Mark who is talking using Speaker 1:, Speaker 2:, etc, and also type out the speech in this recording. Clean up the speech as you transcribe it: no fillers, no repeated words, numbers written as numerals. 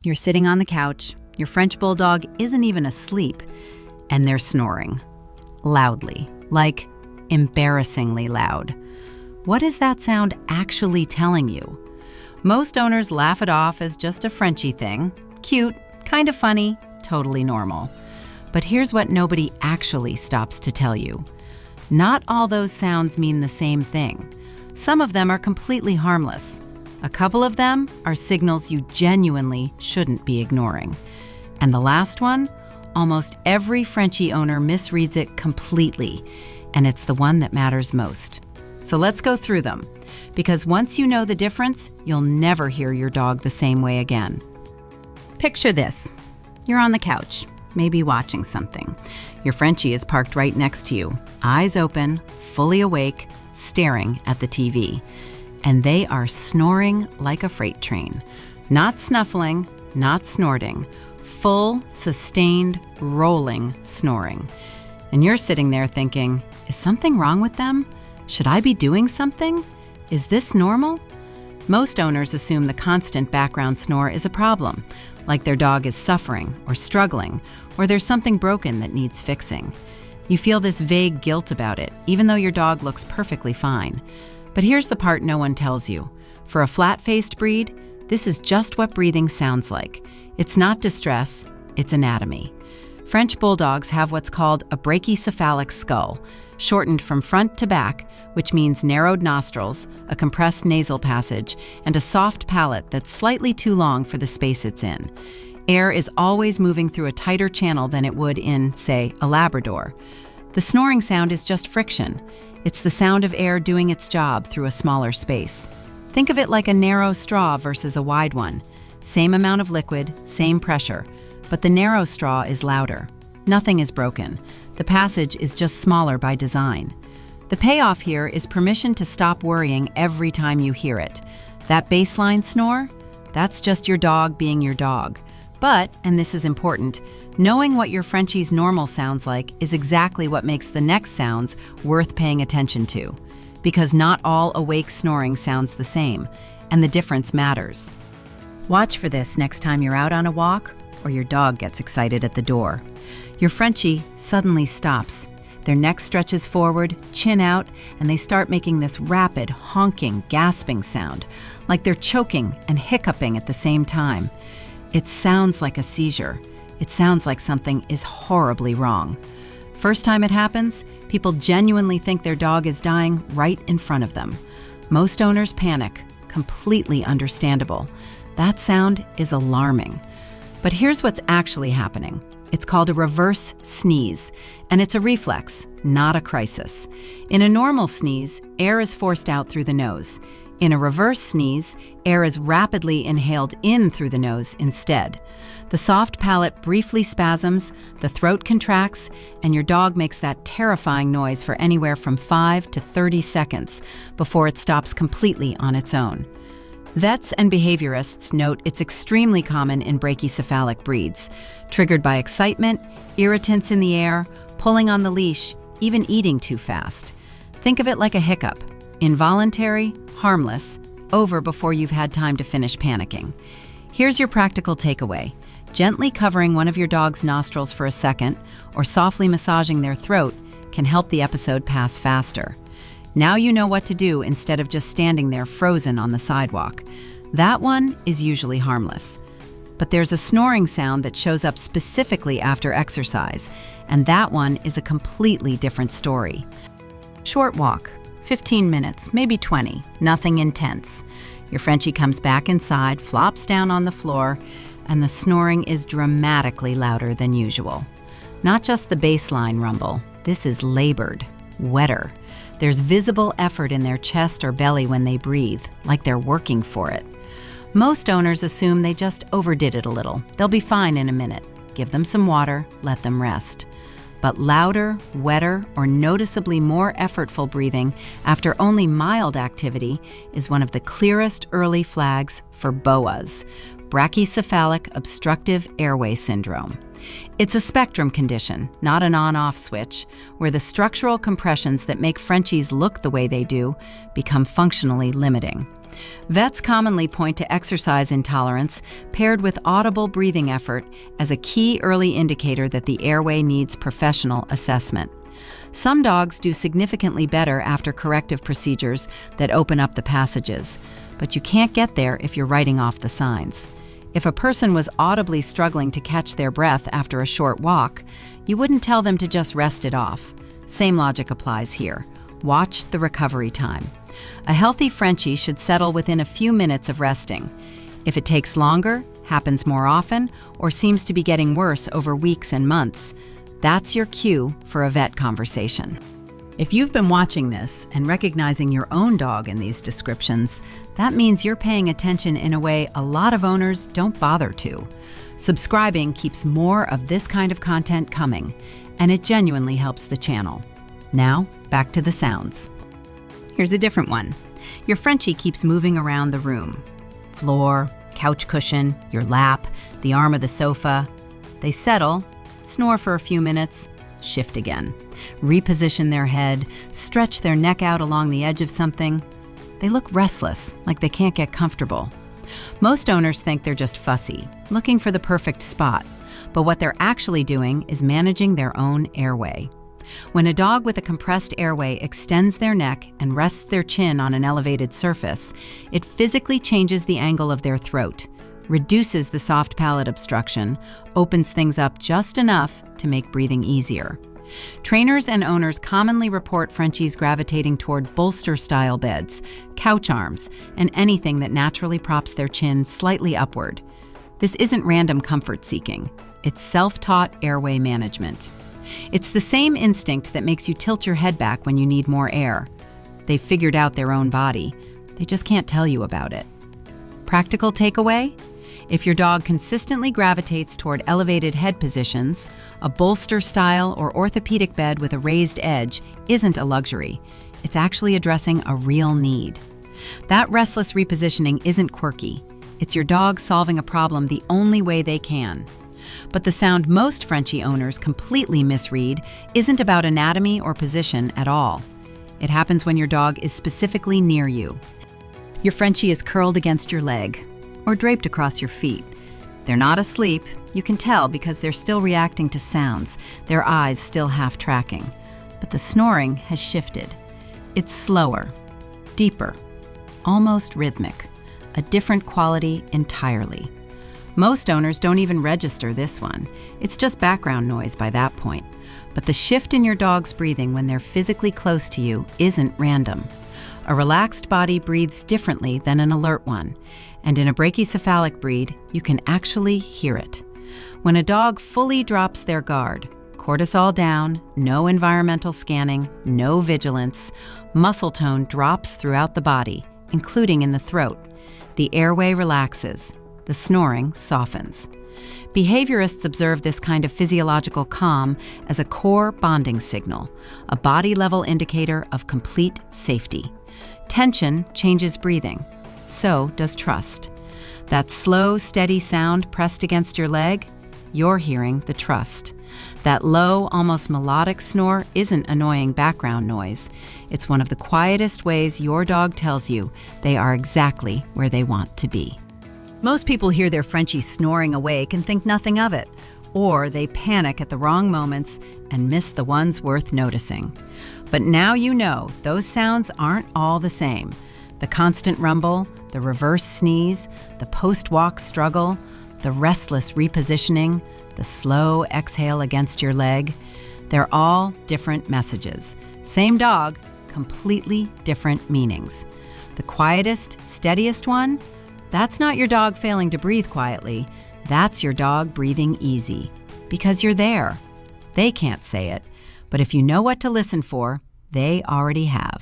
Speaker 1: You're sitting on the couch, your French Bulldog isn't even asleep, and they're snoring. Loudly, like embarrassingly loud. What is that sound actually telling you? Most owners laugh it off as just a Frenchie thing. Cute, kind of funny, totally normal. But here's what nobody actually stops to tell you. Not all those sounds mean the same thing. Some of them are completely harmless. A couple of them are signals you genuinely shouldn't be ignoring. And the last one, almost every Frenchie owner misreads it completely, and it's the one that matters most. So let's go through them, because once you know the difference, you'll never hear your dog the same way again. Picture this. You're on the couch, maybe watching something. Your Frenchie is parked right next to you, eyes open, fully awake, staring at the TV. And they are snoring like a freight train. Not snuffling, not snorting. Full, sustained, rolling snoring. And you're sitting there thinking, is something wrong with them? Should I be doing something? Is this normal? Most owners assume the constant background snore is a problem, like their dog is suffering or struggling, or there's something broken that needs fixing. You feel this vague guilt about it, even though your dog looks perfectly fine. But here's the part no one tells you. For a flat-faced breed, this is just what breathing sounds like. It's not distress, it's anatomy. French Bulldogs have what's called a brachycephalic skull, shortened from front to back, which means narrowed nostrils, a compressed nasal passage, and a soft palate that's slightly too long for the space it's in. Air is always moving through a tighter channel than it would in, say, a Labrador. The snoring sound is just friction. It's the sound of air doing its job through a smaller space. Think of it like a narrow straw versus a wide one. Same amount of liquid, same pressure, but the narrow straw is louder. Nothing is broken. The passage is just smaller by design. The payoff here is permission to stop worrying every time you hear it. That baseline snore? That's just your dog being your dog. But, and this is important, knowing what your Frenchie's normal sounds like is exactly what makes the next sounds worth paying attention to. Because not all awake snoring sounds the same, and the difference matters. Watch for this next time you're out on a walk or your dog gets excited at the door. Your Frenchie suddenly stops. Their neck stretches forward, chin out, and they start making this rapid, honking, gasping sound, like they're choking and hiccuping at the same time. It sounds like a seizure. It sounds like something is horribly wrong. First time it happens, people genuinely think their dog is dying right in front of them. Most owners panic, completely understandable. That sound is alarming. But here's what's actually happening. It's called a reverse sneeze, and it's a reflex, not a crisis. In a normal sneeze, air is forced out through the nose. In a reverse sneeze, air is rapidly inhaled in through the nose instead. The soft palate briefly spasms, the throat contracts, and your dog makes that terrifying noise for anywhere from 5 to 30 seconds before it stops completely on its own. Vets and behaviorists note it's extremely common in brachycephalic breeds, triggered by excitement, irritants in the air, pulling on the leash, even eating too fast. Think of it like a hiccup. Involuntary, harmless, over before you've had time to finish panicking. Here's your practical takeaway. Gently covering one of your dog's nostrils for a second or softly massaging their throat can help the episode pass faster. Now you know what to do instead of just standing there frozen on the sidewalk. That one is usually harmless. But there's a snoring sound that shows up specifically after exercise, and that one is a completely different story. Short walk, 15 minutes, maybe 20, nothing intense. Your Frenchie comes back inside, flops down on the floor, and the snoring is dramatically louder than usual. Not just the baseline rumble, this is labored, wetter. There's visible effort in their chest or belly when they breathe, like they're working for it. Most owners assume they just overdid it a little. They'll be fine in a minute. Give them some water, let them rest. But louder, wetter, or noticeably more effortful breathing after only mild activity is one of the clearest early flags for BOAs, brachycephalic obstructive airway syndrome. It's a spectrum condition, not an on-off switch, where the structural compressions that make Frenchies look the way they do become functionally limiting. Vets commonly point to exercise intolerance paired with audible breathing effort as a key early indicator that the airway needs professional assessment. Some dogs do significantly better after corrective procedures that open up the passages, but you can't get there if you're writing off the signs. If a person was audibly struggling to catch their breath after a short walk, you wouldn't tell them to just rest it off. Same logic applies here. Watch the recovery time. A healthy Frenchie should settle within a few minutes of resting. If it takes longer, happens more often, or seems to be getting worse over weeks and months, that's your cue for a vet conversation. If you've been watching this and recognizing your own dog in these descriptions, that means you're paying attention in a way a lot of owners don't bother to. Subscribing keeps more of this kind of content coming, and it genuinely helps the channel. Now, back to the sounds. Here's a different one. Your Frenchie keeps moving around the room. Floor, couch cushion, your lap, the arm of the sofa. They settle, snore for a few minutes, shift again. Reposition their head, stretch their neck out along the edge of something. They look restless, like they can't get comfortable. Most owners think they're just fussy, looking for the perfect spot. But what they're actually doing is managing their own airway. When a dog with a compressed airway extends their neck and rests their chin on an elevated surface, it physically changes the angle of their throat, reduces the soft palate obstruction, opens things up just enough to make breathing easier. Trainers and owners commonly report Frenchies gravitating toward bolster-style beds, couch arms, and anything that naturally props their chin slightly upward. This isn't random comfort seeking. It's self-taught airway management. It's the same instinct that makes you tilt your head back when you need more air. They've figured out their own body. They just can't tell you about it. Practical takeaway? If your dog consistently gravitates toward elevated head positions, a bolster-style or orthopedic bed with a raised edge isn't a luxury. It's actually addressing a real need. That restless repositioning isn't quirky. It's your dog solving a problem the only way they can. But the sound most Frenchie owners completely misread isn't about anatomy or position at all. It happens when your dog is specifically near you. Your Frenchie is curled against your leg or draped across your feet. They're not asleep. You can tell because they're still reacting to sounds, their eyes still half tracking. But the snoring has shifted. It's slower, deeper, almost rhythmic, a different quality entirely. Most owners don't even register this one. It's just background noise by that point. But the shift in your dog's breathing when they're physically close to you isn't random. A relaxed body breathes differently than an alert one, and in a brachycephalic breed, you can actually hear it. When a dog fully drops their guard, cortisol down, no environmental scanning, no vigilance, muscle tone drops throughout the body, including in the throat. The airway relaxes. The snoring softens. Behaviorists observe this kind of physiological calm as a core bonding signal, a body-level indicator of complete safety. Tension changes breathing. So does trust. That slow, steady sound pressed against your leg, you're hearing the trust. That low, almost melodic snore isn't annoying background noise. It's one of the quietest ways your dog tells you they are exactly where they want to be. Most people hear their Frenchie snoring awake and think nothing of it, or they panic at the wrong moments and miss the ones worth noticing. But now you know those sounds aren't all the same. The constant rumble, the reverse sneeze, the post-walk struggle, the restless repositioning, the slow exhale against your leg, they're all different messages. Same dog, completely different meanings. The quietest, steadiest one? That's not your dog failing to breathe quietly. That's your dog breathing easy. Because you're there. They can't say it, but if you know what to listen for, they already have.